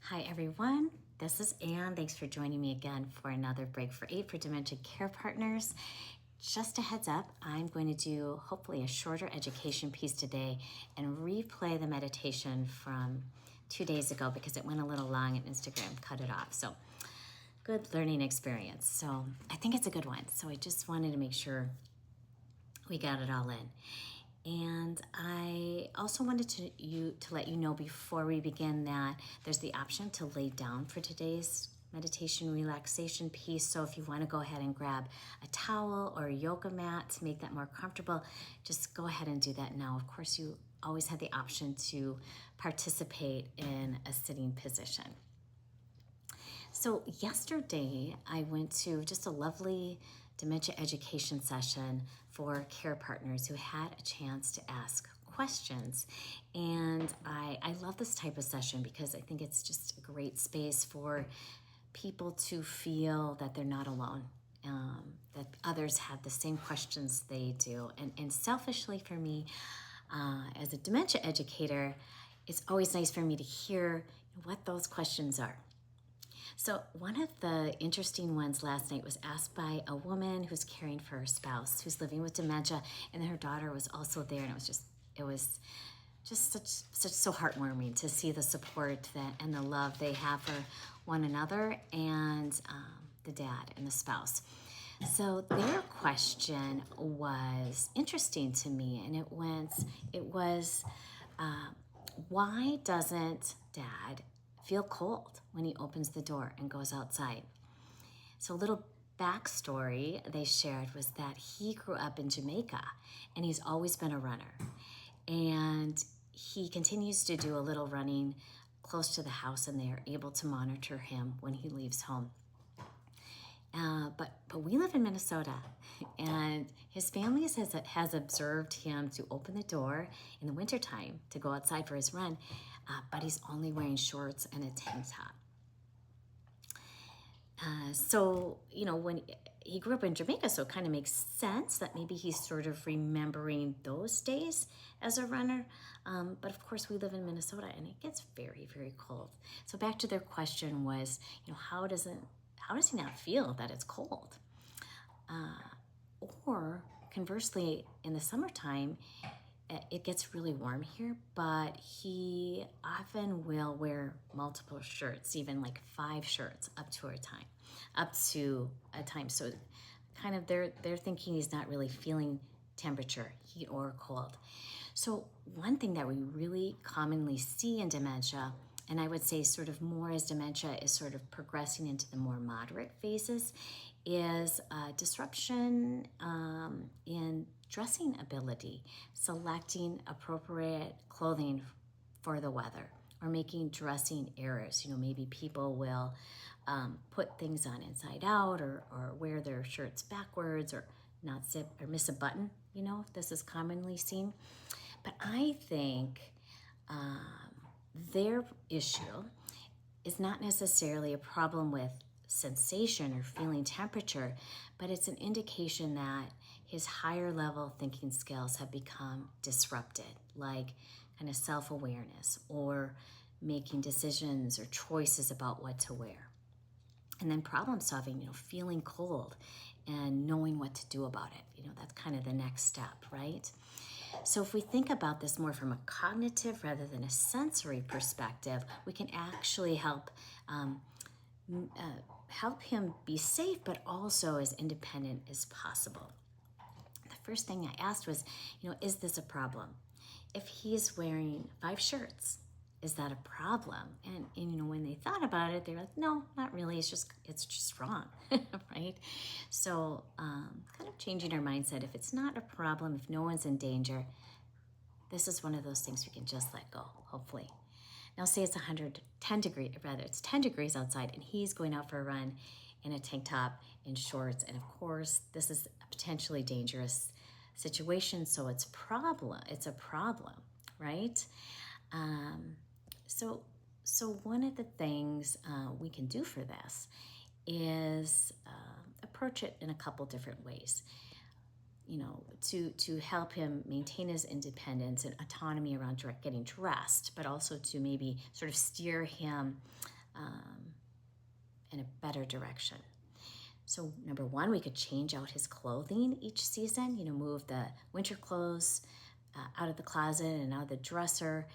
Hi everyone, this is Anne. Thanks for joining me again for another Break for 8 for Dementia Care Partners. Just a heads up, I'm going to do hopefully a shorter education piece today and replay the meditation from 2 days ago because it went a little long and Instagram cut it off. So good learning experience. So I think it's a good one. So I just wanted to make sure we got it all in. And I also wanted to let you know before we begin that there's the option to lay down for today's meditation relaxation piece. So if you want to go ahead and grab a towel or a yoga mat to make that more comfortable, just go ahead and do that now. Of course, you always have the option to participate in a sitting position. So yesterday I went to just a lovely dementia education session for care partners who had a chance to ask questions. And I love this type of session because I think it's just a great space for people to feel that they're not alone, that others have the same questions they do. And selfishly for me, as a dementia educator, it's always nice for me to hear what those questions are. So one of the interesting ones last night was asked by a woman who's caring for her spouse who's living with dementia, and her daughter was also there, and it was just such so heartwarming to see the support and the love they have for one another and the dad and the spouse. So their question was interesting to me, and it was why doesn't dad feel cold when he opens the door and goes outside? So a little backstory they shared was that he grew up in Jamaica and he's always been a runner. And he continues to do a little running close to the house, and they are able to monitor him when he leaves home. But we live in Minnesota, and his family has observed him to open the door in the wintertime to go outside for his run, but he's only wearing shorts and a tank top. So, when he grew up in Jamaica, so it kind of makes sense that maybe he's sort of remembering those days as a runner. But of course, we live in Minnesota, and it gets very, very cold. So back to their question was, how does he not feel that it's cold? Or conversely, in the summertime, it gets really warm here, but he often will wear multiple shirts, even like 5 shirts up to a time. So kind of they're thinking he's not really feeling temperature, heat or cold. So one thing that we really commonly see in dementia, and I would say sort of more as dementia is sort of progressing into the more moderate phases, is disruption in dressing ability, selecting appropriate clothing for the weather, or making dressing errors. Maybe people will put things on inside out, or wear their shirts backwards, or not zip, or miss a button. This is commonly seen. But I think their issue is not necessarily a problem with sensation or feeling temperature, but it's an indication that his higher level thinking skills have become disrupted, like kind of self-awareness or making decisions or choices about what to wear. And then problem solving, feeling cold and knowing what to do about it. That's kind of the next step, right? So if we think about this more from a cognitive rather than a sensory perspective, we can actually help him be safe, but also as independent as possible. The first thing I asked was, is this a problem? If he's wearing 5 shirts, is that a problem? And when they thought about it, they're like, no, not really. It's just wrong, right? So kind of changing our mindset. If it's not a problem, if no one's in danger, this is one of those things we can just let go, hopefully. Now say it's 10 degrees outside, and he's going out for a run in a tank top and shorts. And of course, this is a potentially dangerous situation, so it's a problem, right? So one of the things we can do for this is approach it in a couple different ways. To help him maintain his independence and autonomy around getting dressed, but also to maybe sort of steer him in a better direction. So number one, we could change out his clothing each season, move the winter clothes out of the closet and out of the dresser,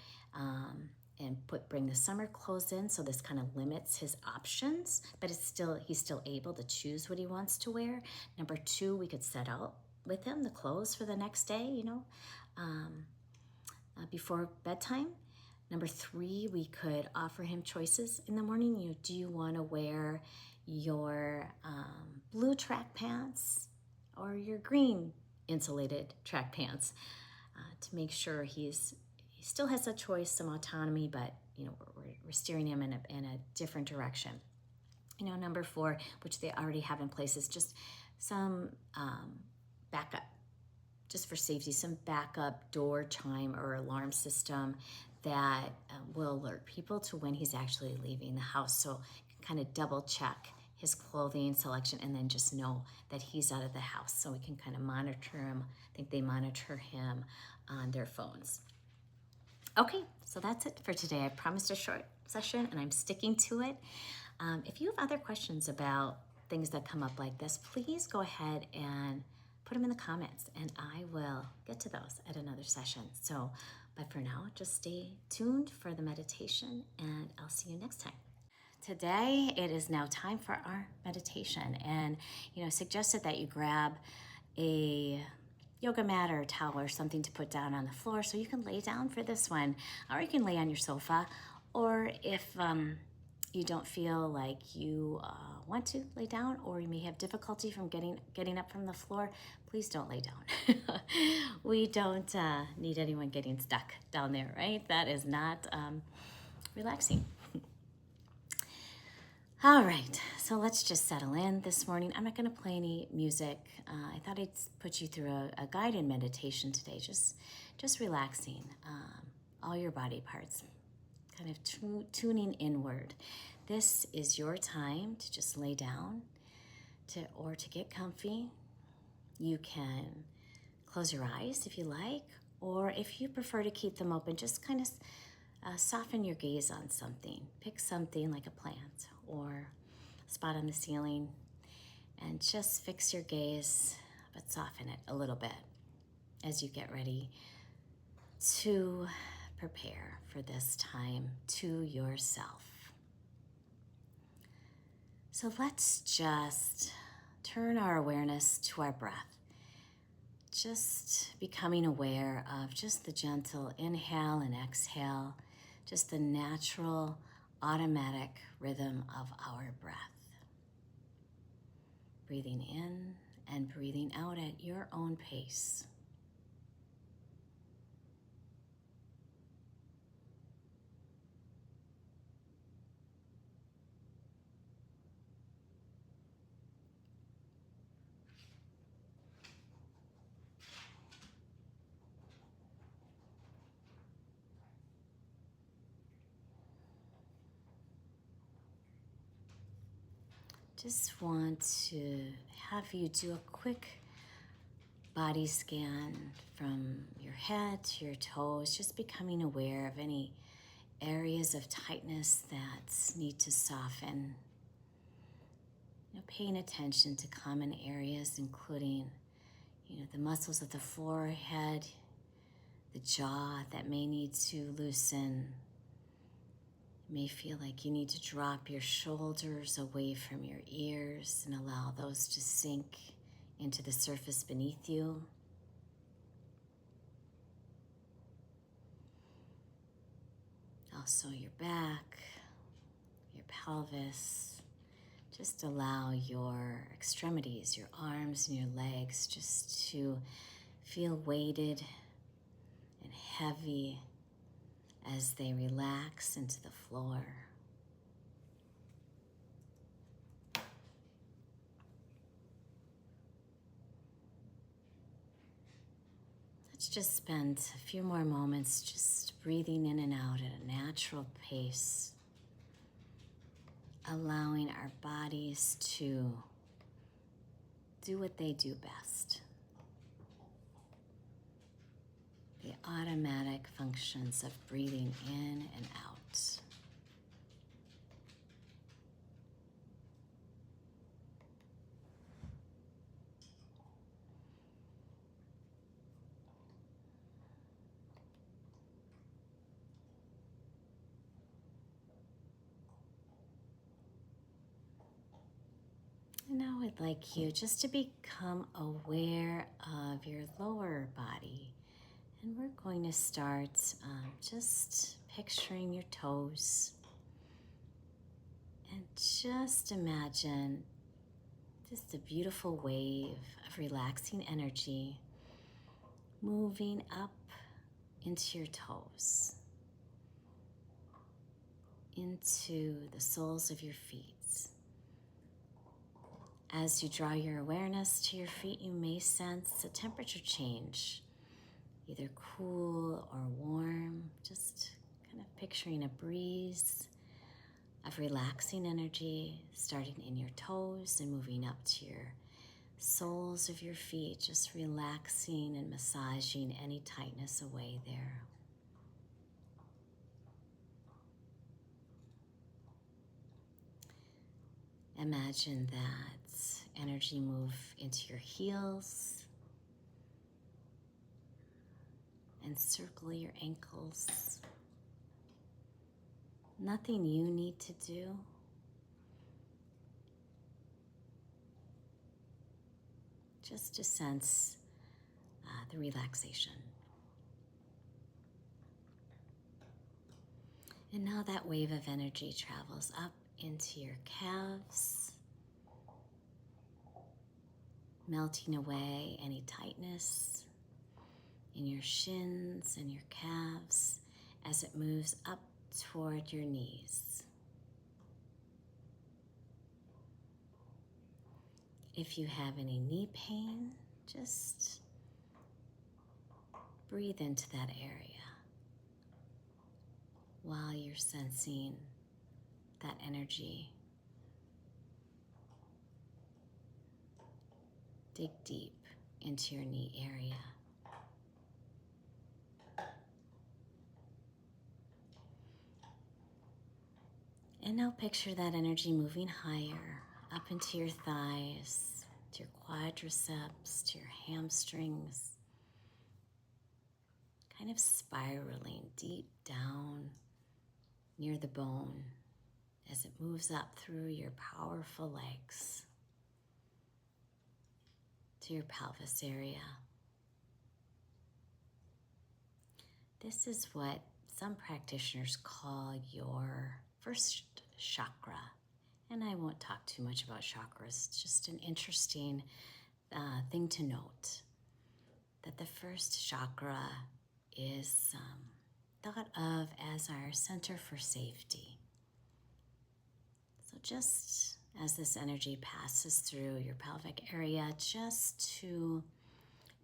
and bring the summer clothes in. So this kind of limits his options, but he's still able to choose what he wants to wear. Number two, we could set out with him the clothes for the next day, before bedtime. Number three, we could offer him choices in the morning. Do you want to wear your blue track pants or your green insulated track pants, to make sure he still has a choice, some autonomy, but we're steering him in a different direction. Number four, which they already have in place, is just some backup, just for safety, some backup door chime or alarm system that will alert people to when he's actually leaving the house. So kind of double check his clothing selection and then just know that he's out of the house. So we can kind of monitor him. I think they monitor him on their phones. Okay, so that's it for today. I promised a short session and I'm sticking to it. If you have other questions about things that come up like this, please go ahead and put them in the comments and I will get to those at another session. But for now, just stay tuned for the meditation and I'll see you next time. Today, it is now time for our meditation, and suggested that you grab a yoga mat or a towel or something to put down on the floor so you can lay down for this one, or you can lay on your sofa, or if you don't feel like you want to lay down, or you may have difficulty from getting up from the floor, please don't lay down. We don't need anyone getting stuck down there, right? That is not relaxing. All right, so let's just settle in this morning. I'm not going to play any music. I thought I'd put you through a guided meditation today, just relaxing all your body parts, kind of tuning inward. This is your time to just lay down or to get comfy. You can close your eyes if you like, or if you prefer to keep them open, just kind of soften your gaze on something. Pick something like a plant or a spot on the ceiling and just fix your gaze, but soften it a little bit as you get ready to prepare for this time to yourself. So let's just turn our awareness to our breath. Just becoming aware of just the gentle inhale and exhale, just the natural, automatic rhythm of our breath. Breathing in and breathing out at your own pace. Just want to have you do a quick body scan from your head to your toes, just becoming aware of any areas of tightness that need to soften. Paying attention to common areas, including, the muscles of the forehead, the jaw that may need to loosen. You may feel like you need to drop your shoulders away from your ears and allow those to sink into the surface beneath you. Also your back, your pelvis. Just allow your extremities, your arms and your legs, just to feel weighted and heavy as they relax into the floor. Let's just spend a few more moments just breathing in and out at a natural pace, allowing our bodies to do what they do best. The automatic functions of breathing in and out. would like you just to become aware of your lower body. And we're going to start just picturing your toes. And just imagine just a beautiful wave of relaxing energy moving up into your toes, into the soles of your feet. As you draw your awareness to your feet, you may sense a temperature change, either cool or warm, just kind of picturing a breeze of relaxing energy starting in your toes and moving up to your soles of your feet, just relaxing and massaging any tightness away there. Imagine that energy move into your heels and circle your ankles. Nothing you need to do. Just to sense the relaxation. And now that wave of energy travels up into your calves, melting away any tightness in your shins and your calves as it moves up toward your knees. If you have any knee pain, just breathe into that area while you're sensing that energy. Dig deep into your knee area. And now picture that energy moving higher up into your thighs, to your quadriceps, to your hamstrings, kind of spiraling deep down near the bone as it moves up through your powerful legs to your pelvis area. This is what some practitioners call your first chakra. And I won't talk too much about chakras. It's just an interesting thing to note that the first chakra is thought of as our center for safety. So just as this energy passes through your pelvic area, just to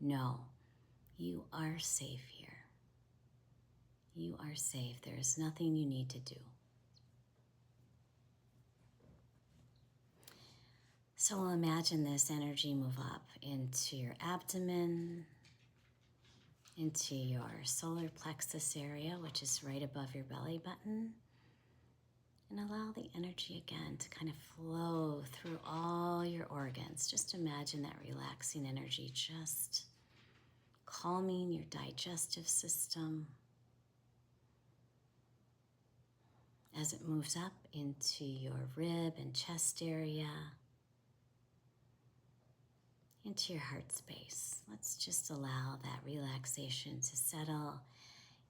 know you are safe here. You are safe. There is nothing you need to do. So we'll imagine this energy move up into your abdomen, into your solar plexus area, which is right above your belly button. And allow the energy again to kind of flow through all your organs. Just imagine that relaxing energy just calming your digestive system as it moves up into your rib and chest area, into your heart space. Let's just allow that relaxation to settle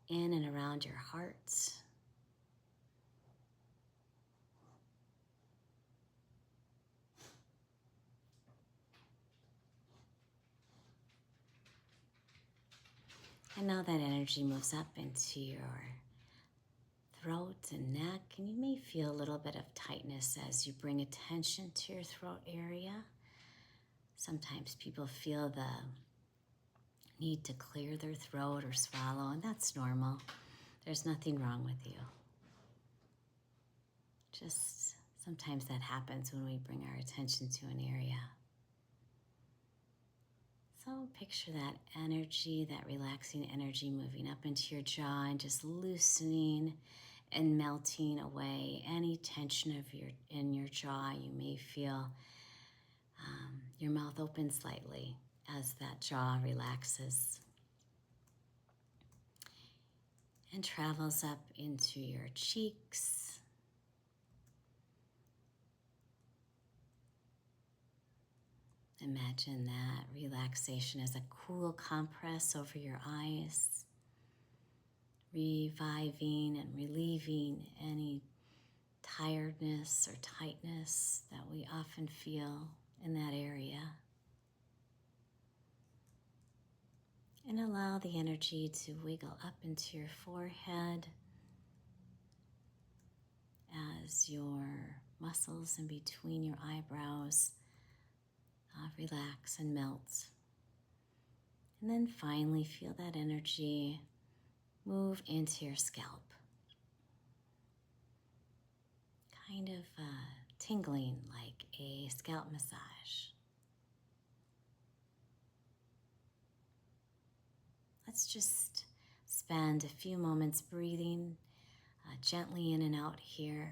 in and around your heart. And now that energy moves up into your throat and neck, and you may feel a little bit of tightness as you bring attention to your throat area. Sometimes people feel the need to clear their throat or swallow, and that's normal. There's nothing wrong with you. Just sometimes that happens when we bring our attention to an area. So picture that energy, that relaxing energy moving up into your jaw and just loosening and melting away any tension in your jaw. You may feel your mouth open slightly as that jaw relaxes and travels up into your cheeks, Imagine that relaxation as a cool compress over your eyes, reviving and relieving any tiredness or tightness that we often feel in that area. And allow the energy to wiggle up into your forehead as your muscles in between your eyebrows relax and melt. And then finally feel that energy move into your scalp. Kind of tingling like a scalp massage. Let's just spend a few moments breathing gently in and out here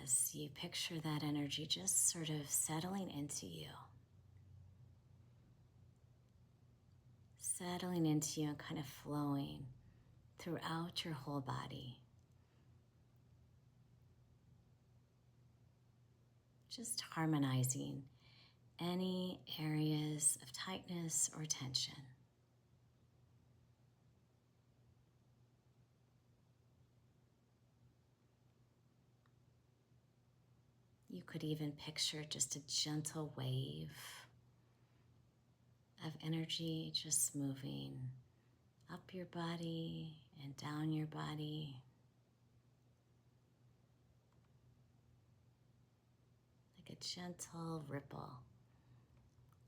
as you picture that energy just sort of settling into you. Settling into you and kind of flowing throughout your whole body. Just harmonizing any areas of tightness or tension. You could even picture just a gentle wave of energy just moving up your body and down your body. Like a gentle ripple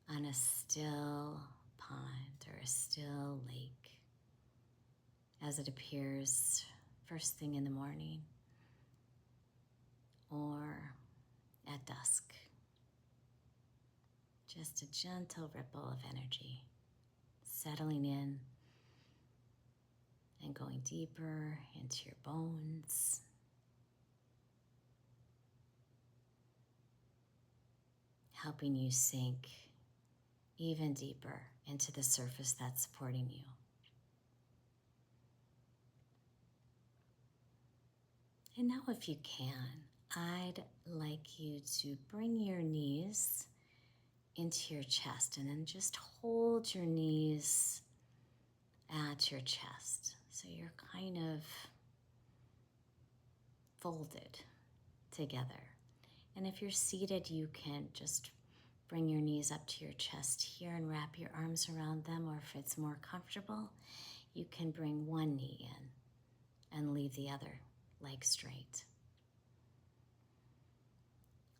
on a still pond or a still lake as it appears first thing in the morning or at dusk. Just a gentle ripple of energy settling in and going deeper into your bones. Helping you sink even deeper into the surface that's supporting you. And now if you can, I'd like you to bring your knees into your chest and then just hold your knees at your chest. So you're kind of folded together. And if you're seated, you can just bring your knees up to your chest here and wrap your arms around them, or if it's more comfortable, you can bring one knee in and leave the other leg straight.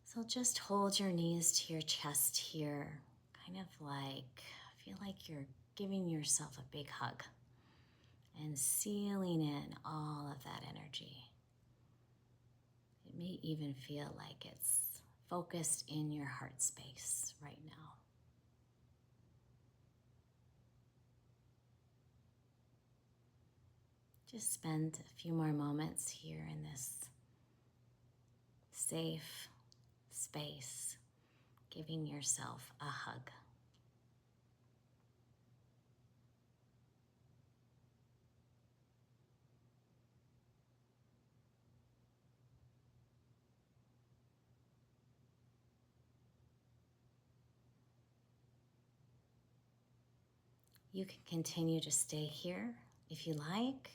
So just hold your knees to your chest here, kind of like, feel like you're giving yourself a big hug and sealing in all of that energy. It may even feel like it's focused in your heart space right now. Just spend a few more moments here in this safe space, giving yourself a hug. You can continue to stay here if you like,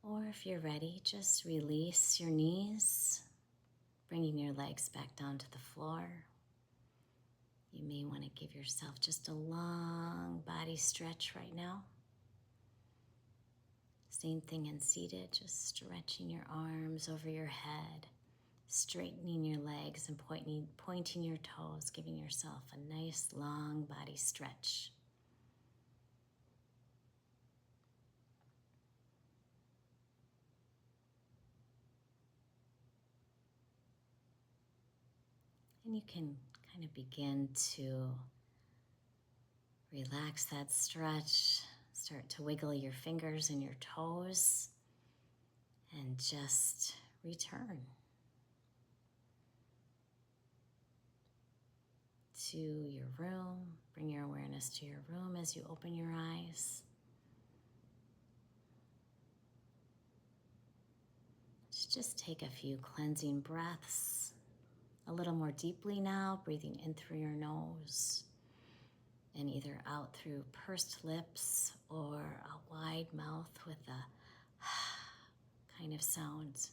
or if you're ready, just release your knees, bringing your legs back down to the floor. You may want to give yourself just a long body stretch right now. Same thing in seated, just stretching your arms over your head, straightening your legs and pointing your toes, giving yourself a nice long body stretch. And you can kind of begin to relax that stretch, start to wiggle your fingers and your toes, and just return to your room. Bring your awareness to your room as you open your eyes. Just take a few cleansing breaths, a little more deeply now, breathing in through your nose and either out through pursed lips or a wide mouth with a kind of sound.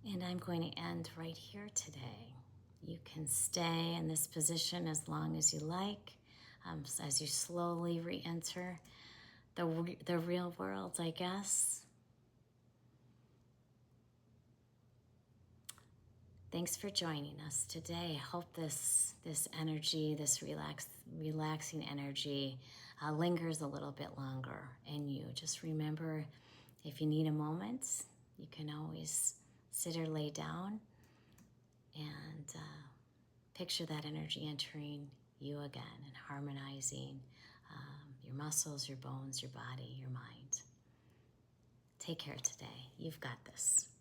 And I'm going to end right here today. You can stay in this position as long as you like, as you slowly re-enter the real world, I guess. Thanks for joining us today. I hope this energy, this relaxing energy, lingers a little bit longer in you. Just remember, if you need a moment, you can always sit or lay down and picture that energy entering you again and harmonizing your muscles, your bones, your body, your mind. Take care today. You've got this.